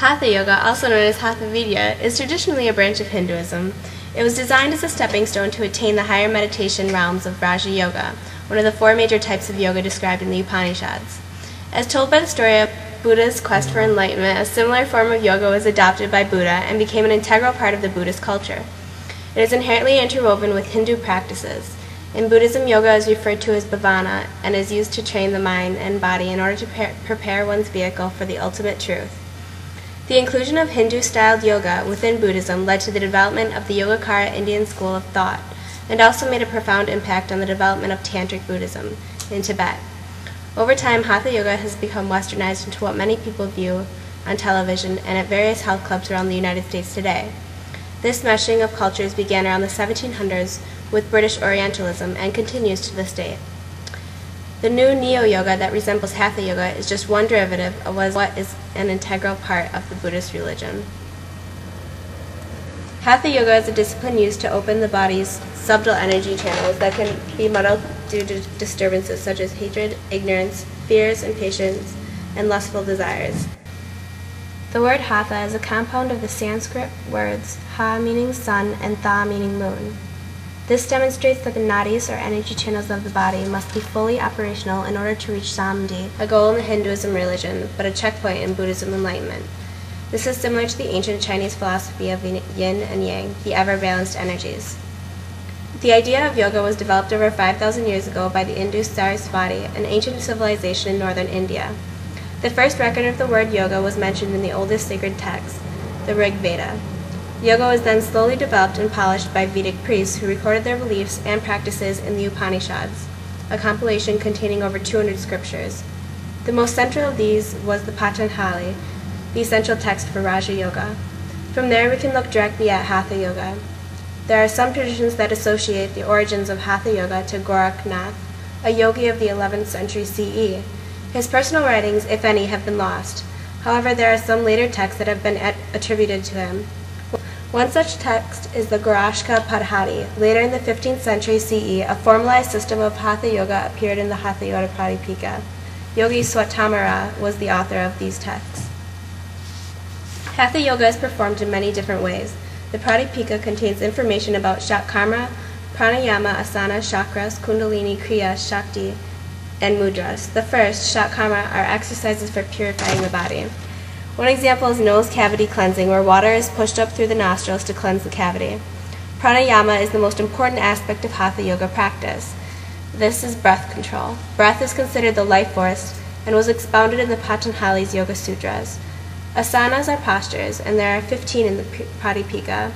Hatha yoga, also known as hatha vidya, is traditionally a branch of Hinduism. It was designed as a stepping stone to attain the higher meditation realms of Raja Yoga, one of the four major types of yoga described in the Upanishads. As told by the story of Buddha's quest for enlightenment, a similar form of yoga was adopted by Buddha and became an integral part of the Buddhist culture. It is inherently interwoven with Hindu practices. In Buddhism, yoga is referred to as bhavana and is used to train the mind and body in order to prepare one's vehicle for the ultimate truth. The inclusion of Hindu-styled yoga within Buddhism led to the development of the Yogacara Indian school of thought, and also made a profound impact on the development of Tantric Buddhism in Tibet. Over time, hatha yoga has become westernized into what many people view on television and at various health clubs around the United States today. This meshing of cultures began around the 1700s with British Orientalism and continues to this day. The new neo-yoga that resembles hatha yoga is just one derivative of what is an integral part of the Buddhist religion. Hatha yoga is a discipline used to open the body's subtle energy channels that can be muddled due to disturbances such as hatred, ignorance, fears, impatience, and lustful desires. The word hatha is a compound of the Sanskrit words ha meaning sun and tha meaning moon. This demonstrates that the nadis, or energy channels of the body, must be fully operational in order to reach samadhi, a goal in the Hinduism religion, but a checkpoint in Buddhism enlightenment. This is similar to the ancient Chinese philosophy of yin and yang, the ever-balanced energies. The idea of yoga was developed over 5,000 years ago by the Indus Sarasvati, an ancient civilization in northern India. The first record of the word yoga was mentioned in the oldest sacred text, the Rig Veda. Yoga was then slowly developed and polished by Vedic priests who recorded their beliefs and practices in the Upanishads, a compilation containing over 200 scriptures. The most central of these was the Patanjali, the essential text for Raja Yoga. From there we can look directly at Hatha Yoga. There are some traditions that associate the origins of Hatha Yoga to Gorakhnath, a yogi of the 11th century CE. His personal writings, if any, have been lost. However, there are some later texts that have been attributed to him. One such text is the Gorashka Padhati. Later in the 15th century CE, a formalized system of Hatha Yoga appeared in the Hatha Yoga Pradipika. Yogi Swatamara was the author of these texts. Hatha Yoga is performed in many different ways. The Pradipika contains information about Karma, Pranayama, Asana, Chakras, Kundalini, Kriya, Shakti, and Mudras. The first, Karma, are exercises for purifying the body. One example is nose cavity cleansing, where water is pushed up through the nostrils to cleanse the cavity. Pranayama is the most important aspect of Hatha Yoga practice. This is breath control. Breath is considered the life force and was expounded in the Patanjali's Yoga Sutras. Asanas are postures, and there are 15 in the Pradipika.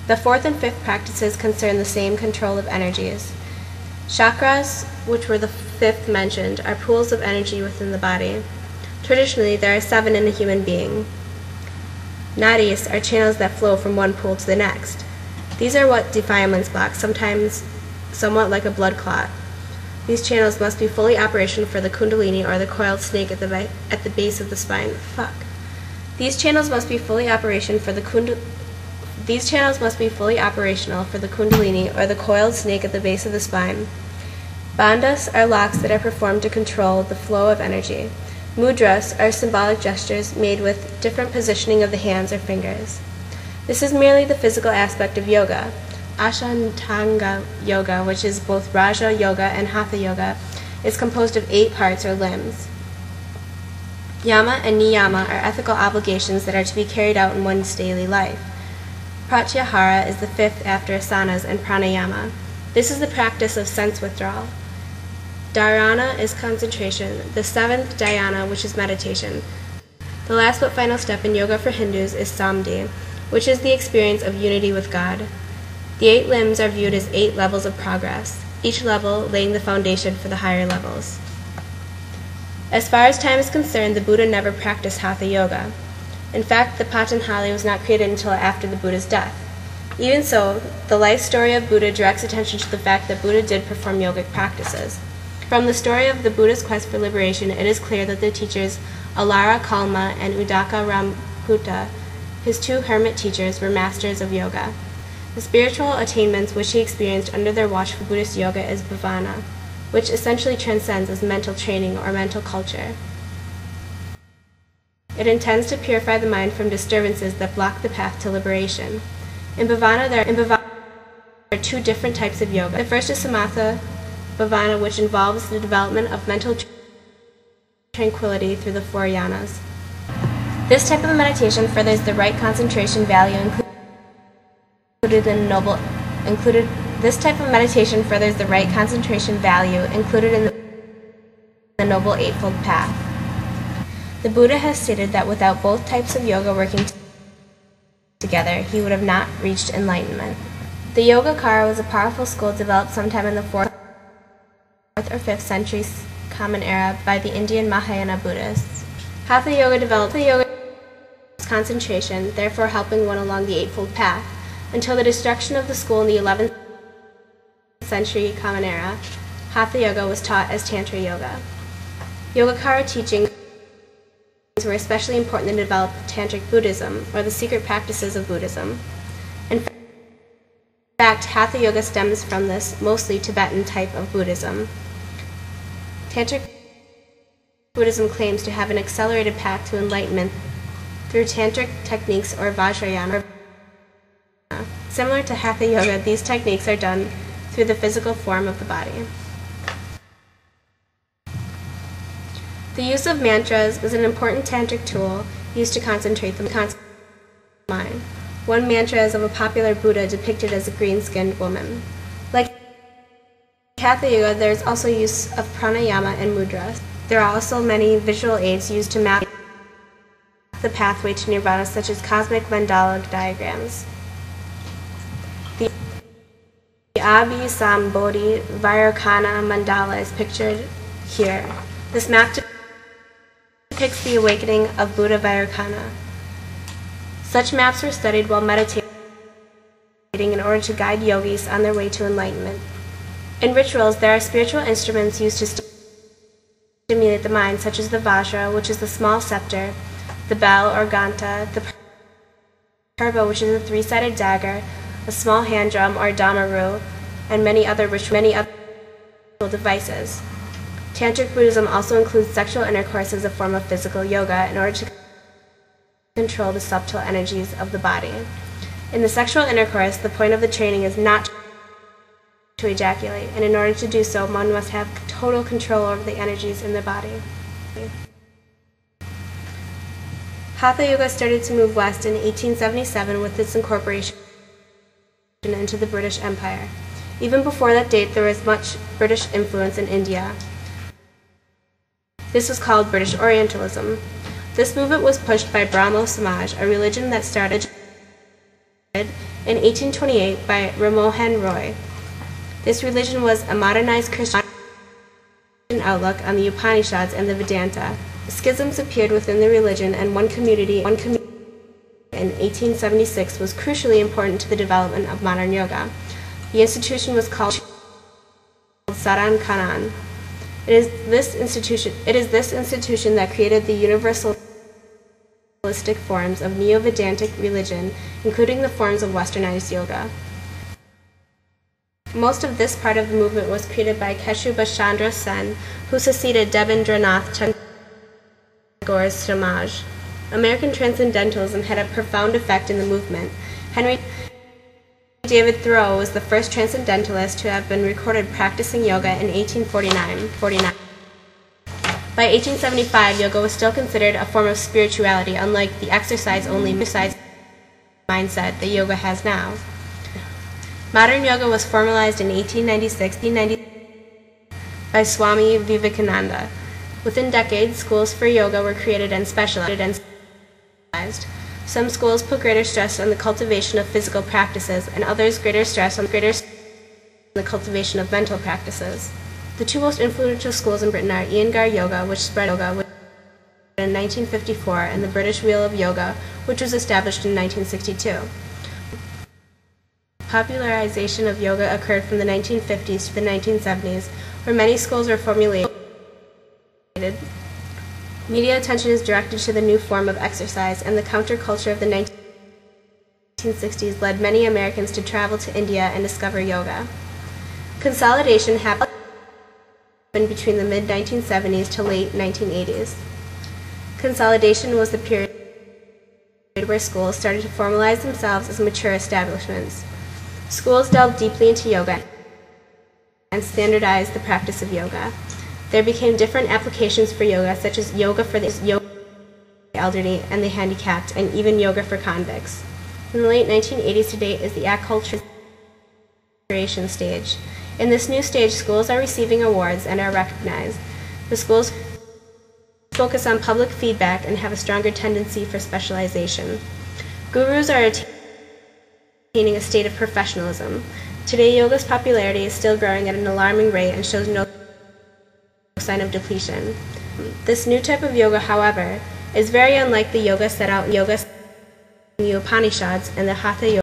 The fourth and fifth practices concern the same control of energies. Chakras, which were the fifth mentioned, are pools of energy within the body. Traditionally, there are 7 in a human being. Nadis are channels that flow from one pool to the next. These are what defilements block, sometimes somewhat like a blood clot. These channels must be fully operational for the Kundalini, or the coiled snake at the base of the spine. These channels must be fully operational for the Kundalini, or the coiled snake at the base of the spine. Bandhas are locks that are performed to control the flow of energy. Mudras are symbolic gestures made with different positioning of the hands or fingers. This is merely the physical aspect of yoga. Ashtanga yoga, which is both Raja Yoga and Hatha Yoga, is composed of 8 parts or limbs. Yama and niyama are ethical obligations that are to be carried out in one's daily life. Pratyahara is the 5th after asanas and pranayama. This is the practice of sense withdrawal. Dharana is concentration, the 7th dhyana, which is meditation. The last but final step in yoga for Hindus is samadhi, which is the experience of unity with God. The 8 limbs are viewed as 8 levels of progress, each level laying the foundation for the higher levels. As far as time is concerned, the Buddha never practiced Hatha Yoga. In fact, the Patanjali was not created until after the Buddha's death. Even so, the life story of Buddha directs attention to the fact that Buddha did perform yogic practices. From the story of the Buddha's quest for liberation, it is clear that the teachers Alara Kalma and Udaka Ramputa, his 2 hermit teachers, were masters of yoga. The spiritual attainments which he experienced under their watch for Buddhist yoga is bhavana, which essentially transcends as mental training or mental culture. It intends to purify the mind from disturbances that block the path to liberation. In Bhavana, there are two different types of yoga. The first is Samatha Bhavana, which involves the development of mental tranquility through the four yanas. This type of meditation furthers the right concentration value included in This type of meditation furthers the right concentration value included in the Noble Eightfold Path. The Buddha has stated that without both types of yoga working together, he would have not reached enlightenment. The Yogacara was a powerful school developed sometime in the 4th or 5th centuries Common Era by the Indian Mahayana Buddhists. Hatha Yoga developed concentration, therefore helping one along the Eightfold Path, until the destruction of the school in the 11th century Common Era. Hatha Yoga was taught as Tantra Yoga. Yogacara teachings were especially important to develop Tantric Buddhism, or the secret practices of Buddhism. In fact, Hatha Yoga stems from this mostly Tibetan type of Buddhism. Tantric Buddhism claims to have an accelerated path to enlightenment through Tantric techniques or Vajrayana. Similar to Hatha Yoga, these techniques are done through the physical form of the body. The use of mantras is an important tantric tool used to concentrate the mind. One mantra is of a popular Buddha depicted as a green-skinned woman. Like Hatha Yoga, there is also use of pranayama and mudras. There are also many visual aids used to map the pathway to nirvana, such as cosmic mandala diagrams. The Abhisambodhi Vairocana mandala is pictured here. This map depicts the awakening of Buddha Vairocana. Such maps were studied while meditating in order to guide yogis on their way to enlightenment. In rituals, there are spiritual instruments used to stimulate the mind, such as the vajra, which is the small scepter, the bell or ghanta, the purva, which is a three-sided dagger, a small hand drum or damaru, and many other ritual devices. Tantric Buddhism also includes sexual intercourse as a form of physical yoga in order to control the subtle energies of the body. In the sexual intercourse, the point of the training is not to ejaculate, and in order to do so, one must have total control over the energies in the body. Hatha Yoga started to move west in 1877 with its incorporation into the British Empire. Even before that date, there was much British influence in India. This was called British Orientalism. This movement was pushed by Brahmo Samaj, a religion that started in 1828 by Ramohan Roy. This religion was a modernized Christian outlook on the Upanishads and the Vedanta. Schisms appeared within the religion, and one community in 1876 was crucially important to the development of modern yoga. The institution was called Sadhan Kanan. It is this institution that created the universalistic forms of Neo-Vedantic religion, including the forms of westernized yoga. Most of this part of the movement was created by Keshuba Chandra Sen, who succeeded Debendranath Tagore's Samaj. American Transcendentalism had a profound effect in the movement. Henry David Thoreau was the first transcendentalist to have been recorded practicing yoga in 1849. By 1875, yoga was still considered a form of spirituality, unlike the exercise-only mindset that yoga has now. Modern yoga was formalized in 1896 by Swami Vivekananda. Within decades, schools for yoga were created and specialized. Some schools put greater stress on the cultivation of physical practices, and others greater stress on the cultivation of mental practices. The two most influential schools in Britain are Iyengar Yoga, which spread in 1954, and the British Wheel of Yoga, which was established in 1962. Popularization of yoga occurred from the 1950s to the 1970s, where many schools were formulated. Media attention is directed to the new form of exercise, and the counterculture of the 1960s led many Americans to travel to India and discover yoga. Consolidation happened between the mid-1970s to late 1980s. Consolidation was the period where schools started to formalize themselves as mature establishments. Schools delved deeply into yoga and standardized the practice of yoga. There became different applications for yoga, such as yoga for the elderly and the handicapped, and even yoga for convicts. In the late 1980s to date is the acculturation stage. In this new stage, schools are receiving awards and are recognized. The schools focus on public feedback and have a stronger tendency for specialization. Gurus are attaining a state of professionalism. Today, yoga's popularity is still growing at an alarming rate and shows no sign of depletion. This new type of yoga, however, is very unlike the yoga set out in the Upanishads and the hatha yoga